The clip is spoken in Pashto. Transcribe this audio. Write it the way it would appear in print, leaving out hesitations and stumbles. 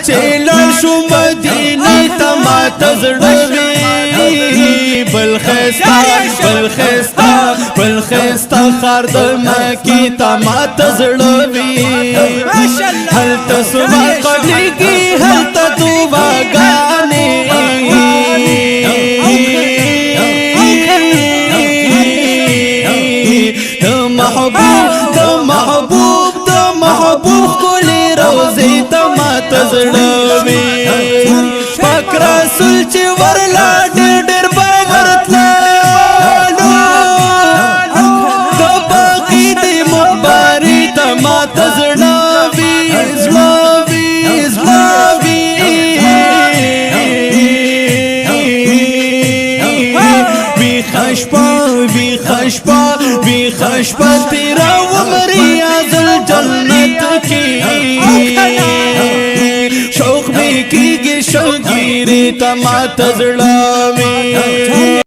چلل شو مدینه ته ماته زړه وي بلخستا خار د مکی ته ماته زړه وي هلته سبا قبلېږي هلته دعاګانې د محبوب ښکلې روضې ته ماته زړه وي پاک رسول چې ورلا ډېر به ورتللو د باقي د مقبرې ته ماته زړه وي بی خشپا تیرا ومریاض الجنت کی شوق بھی کی گی شوگیری تمات زڑاوی